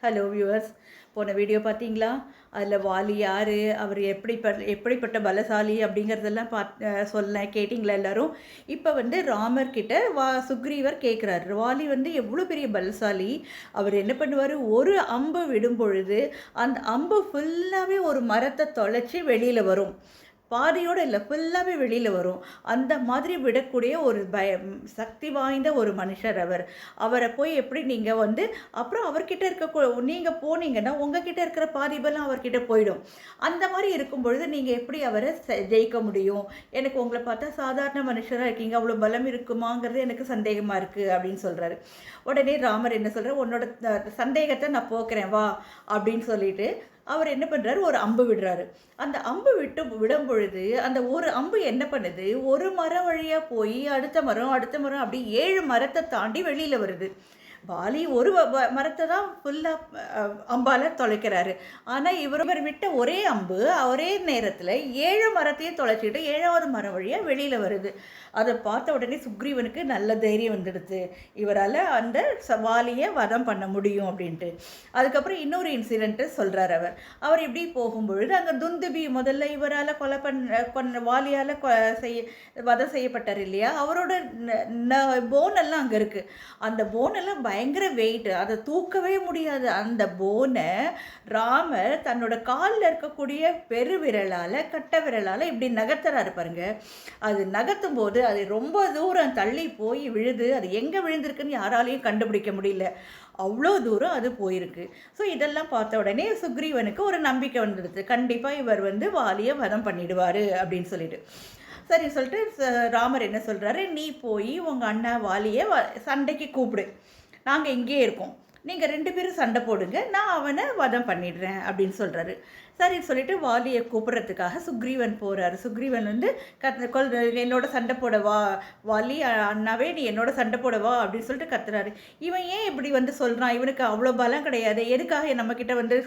Hello viewers, போன video பார்த்தீங்களா? அதில் வாலி யார், அவர் எப்படிப்பட்ட பலசாலி அப்படிங்கிறதெல்லாம் சொன்னேன், கேட்டிங்களா எல்லோரும்? இப்போ வந்து ராமர் கிட்ட சுக்ரீவர் கேட்குறாரு, வாலி வந்து எவ்வளோ பெரிய பலசாலி, அவர் என்ன பண்ணுவார், ஒரு அம்பு விடும் பொழுது அந்த அம்பு ஃபுல்லாகவே ஒரு மரத்தை தொலைச்சி வெளியில் வரும். பாதியோடு இல்லை, ஃபுல்லாகவே வெளியில் வரும். அந்த மாதிரி விடக்கூடிய ஒரு சக்தி வாய்ந்த ஒரு மனுஷர் அவர். அவரை போய் எப்படி நீங்கள் வந்து அப்புறம் அவர்கிட்ட நீங்கள் போனீங்கன்னா உங்ககிட்ட இருக்கிற பாதி பலம் அவர்கிட்ட போயிடும். அந்த மாதிரி இருக்கும் பொழுது நீங்கள் எப்படி அவரை ஜெயிக்க முடியும்? எனக்கு உங்களை பார்த்தா சாதாரண மனுஷராக இருக்கீங்க, அவ்வளோ பலம் இருக்குமாங்கிறது எனக்கு சந்தேகமாக இருக்குது அப்படின்னு சொல்கிறாரு. உடனே ராமர் என்ன சொல்கிறார், உன்னோட சந்தேகத்தை நான் போக்குறேன் வா அப்படின்னு சொல்லிட்டு அவர் என்ன பண்ணுறாரு, ஒரு அம்பு விடுறாரு. அந்த அம்பு விடும் பொழுது அந்த ஒரு அம்பு என்ன பண்ணுது, ஒரு மரம் வழியாக போய் அடுத்த மரம் அப்படி 7 மரத்தை தாண்டி வெளியில் வருது. வாலி ஒரு மரத்தை தான் ஃபுல்லாக அம்பால் தொலைக்கிறாரு. ஆனால் இவர் விட்ட ஒரே அம்பு ஒரே நேரத்தில் 7 மரத்தையும் தொலைச்சிட்டு 7வது மரம் வழியாக வெளியில் வருது. அதை பார்த்த உடனே சுக்ரீவனுக்கு நல்ல தைரியம் வந்துடுது, இவரால் அந்த வாலியை வதம் பண்ண முடியும் அப்படின்ட்டு. அதுக்கப்புறம் இன்னொரு இன்சிடென்ட்டு சொல்கிறார் அவர் இப்படி போகும்பொழுது அங்கே துந்துபி முதல்ல இவரால் கொலை வாலியால் வதம் செய்யப்பட்டார் இல்லையா, அவரோட போனெல்லாம் அங்கே இருக்குது. அந்த போனெல்லாம் பயங்கர வெயிட், அதை தூக்கவே முடியாது. அந்த போனை ராமர் தன்னோட காலில் இருக்கக்கூடிய பெருவிரலால் கட்ட விரலால் இப்படி நகர்த்துறாரு பாருங்க. அது நகர்த்தும் போது அது ரொம்ப தூரம் தள்ளி போய் விழுது. அது எங்கே விழுந்திருக்குன்னு யாராலையும் கண்டுபிடிக்க முடியல, அவ்வளோ தூரம் அது போயிருக்கு. ஸோ இதெல்லாம் பார்த்த உடனே சுக்ரீவனுக்கு ஒரு நம்பிக்கை வந்துடுது, கண்டிப்பாக இவர் வந்து வாலியை வதம் பண்ணிடுவார் அப்படின்னு சொல்லிட்டு. சரி சொல்லிட்டு ராமர் என்ன சொல்கிறாரு, நீ போய் உங்கள் அண்ணா வாலியை சண்டைக்கு கூப்பிடு, நாங்கள் இங்கே இருக்கோம், நீங்கள் 2 பேரும் சண்டை போடுங்க, நான் அவனை வதம் பண்ணிடுறேன் அப்படின்னு சொல்கிறாரு. சரின்னு சொல்லிட்டு வாலியை கூப்பிட்றதுக்காக சுக்ரீவன் போகிறாரு. சுக்ரீவன் வந்து என்னோட சண்டை போட வா வாலி, அண்ணாவே நீ என்னோட சண்டை போட வா அப்படின்னு சொல்லிட்டு கத்துறாரு. இவன் ஏன் இப்படி வந்து சொல்கிறான், இவனுக்கு அவ்வளோ பலம் கிடையாது, எதுக்காக நம்மக்கிட்ட வந்து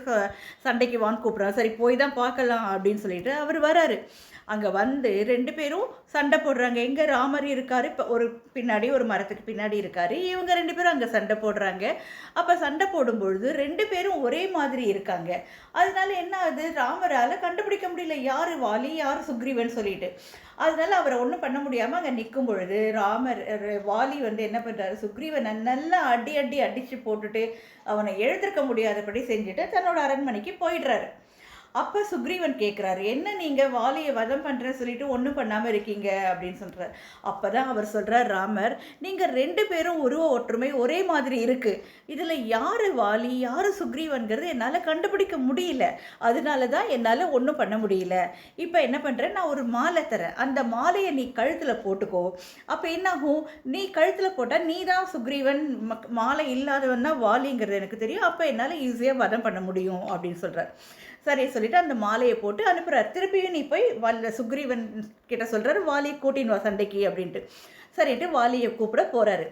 சண்டைக்கு வான்னு கூப்பிட்றான், சரி போய் தான் பார்க்கலாம் அப்படின்னு சொல்லிட்டு அவர் வராரு. அங்கே வந்து 2 பேரும் சண்டை போடுறாங்க. எங்கே ராமர் இருக்கார், இப்போ ஒரு பின்னாடி ஒரு மரத்துக்கு பின்னாடி இருக்கார், இவங்க 2 பேரும் அங்கே சண்டை போடுறாங்க. அப்போ சண்டை போடும்பொழுது 2 பேரும் ஒரே மாதிரி இருக்காங்க. அதனால என்ன ஆகுது, ராமரால் கண்டுபிடிக்க முடியல யார் வாலி யார் சுக்ரீவன் சொல்லிட்டு. அதனால அவரை ஒன்றும் பண்ண முடியாமல் அங்கே நிற்கும் பொழுது வாலி வந்து என்ன பண்ணுறாரு, சுக்ரீவனை நல்லா அடித்து போட்டுட்டு அவனை எழுந்திருக்க முடியாதபடி செஞ்சுட்டு தன்னோட அரண்மனைக்கு போயிடுறாரு. அப்போ சுக்ரீவன் கேட்குறாரு, என்ன நீங்கள் வாலியை வதம் பண்ணுறேன்னு சொல்லிட்டு ஒன்றும் பண்ணாமல் இருக்கீங்க அப்படின்னு சொல்கிறார். அப்போ தான் அவர் சொல்கிறார், ராமர் நீங்கள் 2 பேரும் உருவ ஒற்றுமை ஒரே மாதிரி இருக்குது, இதில் யார் வாலி யார் சுக்ரீவன்கிறது என்னால் கண்டுபிடிக்க முடியல, அதனால தான் என்னால் ஒன்றும் பண்ண முடியல. இப்போ என்ன பண்ணுறேன், நான் ஒரு மாலை தரேன், அந்த மாலையை நீ கழுத்தில் போட்டுக்கோ, அப்போ என்னாகும், நீ கழுத்தில் போட்டால் நீ தான் சுக்ரீவன், மாலை இல்லாதவன் தான் வாலிங்கிறது எனக்கு தெரியும், அப்போ என்னால் ஈஸியாக வதம் பண்ண முடியும் அப்படின்னு சொல்கிறார். சரி சொல்லிட்டு அந்த மாலையை போட்டு அனுப்புகிறார். திருப்பியும் நீ போய் சுக்ரீவன் கிட்ட சொல்கிறாரு, வாலியை கூட்டின்னு வா சண்டைக்கு அப்படின்ட்டு. சரின்ட்டு வாலியை கூப்பிட போகிறாரு.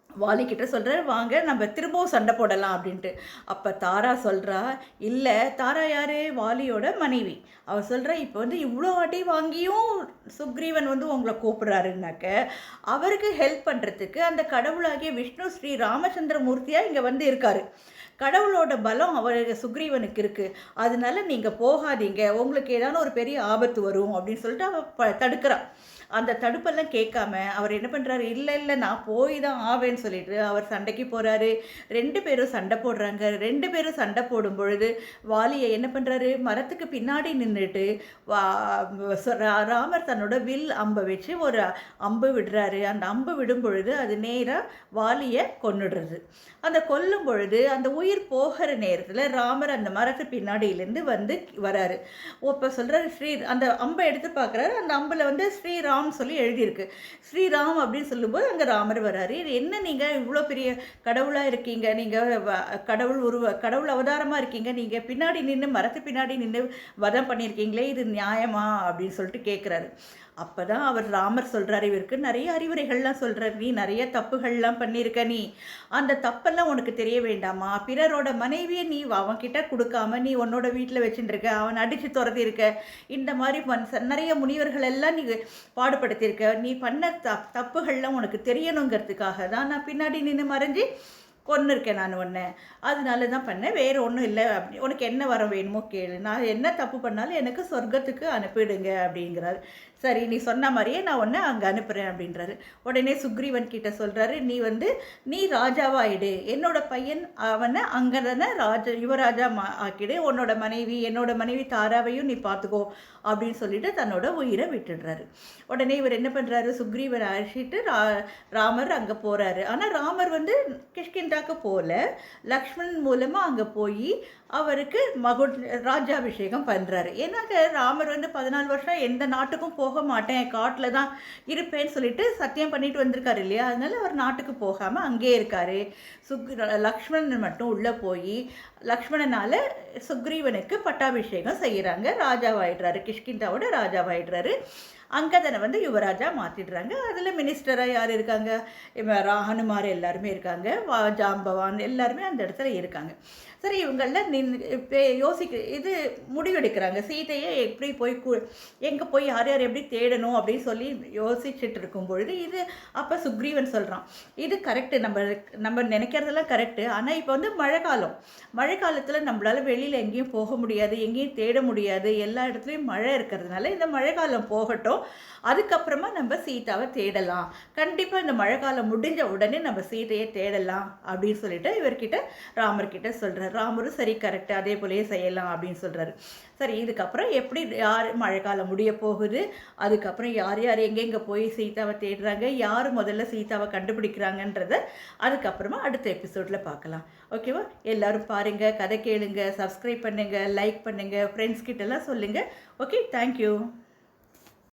வாலி கிட்ட சொல்கிறாரு, வாங்க நம்ம திரும்பவும் சண்டை போடலாம் அப்படின்ட்டு. அப்போ தாரா சொல்கிறா, இல்லை தாரா யார், வாலியோட மனைவி. அவள் சொல்கிறா, இப்போ வந்து இவ்வளோ அடி வாங்கியும் சுக்ரீவன் வந்து உங்களை கூப்பிட்றாருன்னாக்க அவருக்கு ஹெல்ப் பண்ணுறதுக்கு அந்த கடவுளாகிய விஷ்ணு ஸ்ரீ ராமச்சந்திர மூர்த்தியாக இங்கே வந்து இருக்கார். கடவுளோட பலம் அவருக்கு சுக்ரீவனுக்கு இருக்குது, அதனால நீங்கள் போகாதீங்க, உங்களுக்கு ஏதாவது ஒரு பெரிய ஆபத்து வரும் அப்படின்னு சொல்லிட்டு அவள் தடுக்கிறான். அந்த தடுப்பெல்லாம் கேட்காம அவர் என்ன பண்ணுறாரு, இல்லை நான் போய் தான் ஆவேன்னு சொல்லிட்டு அவர் சண்டைக்கு போகிறாரு. 2 பேரும் சண்டை போடுறாங்க. 2 பேரும் சண்டை போடும் பொழுது வாலியை என்ன பண்ணுறாரு, மரத்துக்கு பின்னாடி நின்றுட்டு ராமர் தன்னோட வில் அம்பை வச்சு ஒரு அம்பு விடுறாரு. அந்த அம்பு விடும் பொழுது அது நேராக வாலியை கொன்னுடுறது. அந்த கொல்லும் பொழுது அந்த உயிர் போகிற நேரத்தில் ராமர் அந்த மரத்து பின்னாடியிலேருந்து வந்து வராரு. இப்போ சொல்கிறாரு, அந்த அம்பை எடுத்து பார்க்குறாரு, அந்த அம்பில் வந்து ஸ்ரீராம் சொல்லி எழுதியிருக்கு. ஸ்ரீராம் அப்படின்னு சொல்லும்போது அங்கே ராமர் வராரு. இது என்ன, நீங்கள் இவ்வளோ பெரிய கடவுளாக இருக்கீங்க, நீங்கள் கடவுள் அவதாரமாக இருக்கீங்க, நீங்கள் பின்னாடி நின்று மரத்து பின்னாடி நின்று வதம் பண்ணியிருக்கீங்களே, இது நியாயமா அப்படின்னு சொல்லிட்டு கேட்குறாரு. அப்போ தான் அவர் ராமர் சொல்கிறார், இவருக்கு நிறைய அறிவுரைகள்லாம் சொல்கிறார், நீ நிறைய தப்புகள்லாம் பண்ணியிருக்க, நீ அந்த தப்பெல்லாம் உனக்கு தெரிய வேண்டாமா, பிறரோட மனைவியை நீ அவன்கிட்ட கொடுக்காம நீ உன்னோட வீட்டில் வச்சுட்டுருக்க, அவன் அடித்து துரத்திருக்க, இந்த மாதிரி நிறைய முனிவர்கள் எல்லாம் நீ பாடுபடுத்தியிருக்க, நீ பண்ண தப்புகள்லாம் உனக்கு தெரியணுங்கிறதுக்காக தான் நான் பின்னாடி நின்று மறைஞ்சி கொன்னுருக்கேன் நான் உன்னை, அதனால தான் பண்ணேன், வேறு ஒன்றும் இல்லை, அப்படி உனக்கு என்ன வரம் வேணுமோ கேளு, நான் என்ன தப்பு பண்ணாலும் எனக்கு சொர்க்கத்துக்கு அனுப்பிடுங்க அப்படிங்கிறாரு. சரி நீ சொன்ன மாதிரியே நான் உன்னை அங்கே அனுப்புகிறேன் அப்படின்றாரு. உடனே சுக்ரீவன் கிட்ட சொல்கிறாரு, நீ ராஜாவாயிடு, என்னோட பையன் அவனை அங்கே தானே யுவராஜா ஆக்கிடு, உன்னோட மனைவி தாராவையும் நீ பார்த்துக்கோ அப்படின்னு சொல்லிட்டு தன்னோட உயிரை விட்டுடுறாரு. உடனே இவர் என்ன பண்ணுறாரு, சுக்ரீவனை அழைச்சிட்டு ராமர் அங்கே போகிறாரு. ஆனால் ராமர் வந்து கிஷ்கிந்தாக்கு போகல, லக்ஷ்மணன் மூலமாக அங்கே போய் அவருக்கு ராஜாபிஷேகம் பண்ணுறாரு. ஏன்னாக்க ராமர் வந்து 14 வருஷம் எந்த நாட்டுக்கும் போக மாட்டேன், காட்டில் தான் இருப்பேன்னு சொல்லிட்டு சத்தியம் பண்ணிட்டு வந்திருக்காரு இல்லையா, அதனால அவர் நாட்டுக்கு போகாமல் அங்கேயே இருக்கார். லக்ஷ்மணன் மட்டும் உள்ளே போய் லக்ஷ்மணனால் சுக்ரீவனுக்கு பட்டாபிஷேகம் செய்கிறாங்க, ராஜாவாயிடுறாரு, கிஷ்கிந்தாவோட ராஜாவாயிடுறாரு. அங்கதனை வந்து யுவராஜா மாற்றிடுறாங்க. அதில் மினிஸ்டராக யார் இருக்காங்க, ஹனுமார் எல்லாருமே இருக்காங்க, ஜாம்பவான் எல்லாருமே அந்த இடத்துல இருக்காங்க. சரி இவங்களில் இது முடிவெடுக்கிறாங்க, சீதையை எப்படி போய் எங்கே போய் யார் எப்படி தேடணும் அப்படின்னு சொல்லி யோசிச்சுட்டு இருக்கும் பொழுது அப்போ சுக்ரீவன் சொல்கிறான், இது கரெக்டு, நம்ம நினைக்கிறதெல்லாம் கரெக்டு, ஆனால் இப்போ வந்து மழை காலத்தில் நம்மளால் வெளியில் எங்கேயும் போக முடியாது, எங்கேயும் தேட முடியாது, எல்லா இடத்துலையும் மழை இருக்கிறதுனால இந்த மழை காலம் போகட்டும், அதுக்கப்புறமா நம்ம சீதாவை தேடலாம், கண்டிப்பாக இந்த மழை காலம் முடிஞ்ச உடனே நம்ம சீதையை தேடலாம் அப்படின்னு சொல்லிட்டு இவர்கிட்ட ராமர்கிட்ட சொல்கிறார். ராமரும் சரி கரெக்டாக அதே போலயே செய்யலாம் அப்படின்னு சொல்கிறாரு. சரி இதுக்கப்புறம் எப்படி யார் மழைக்காலம் முடிய போகுது, அதுக்கப்புறம் யார் எங்கெங்கே போய் சீதாவை தேடுறாங்க, யார் முதல்ல சீதாவை கண்டுபிடிக்கிறாங்கன்றத அதுக்கப்புறமா அடுத்த எபிசோடில் பார்க்கலாம். ஓகேவா? எல்லோரும் பாருங்கள், கதை கேளுங்க, சப்ஸ்கிரைப் பண்ணுங்கள், லைக் பண்ணுங்கள், ஃப்ரெண்ட்ஸ் கிட்டலாம் சொல்லுங்கள். Okay, thank you.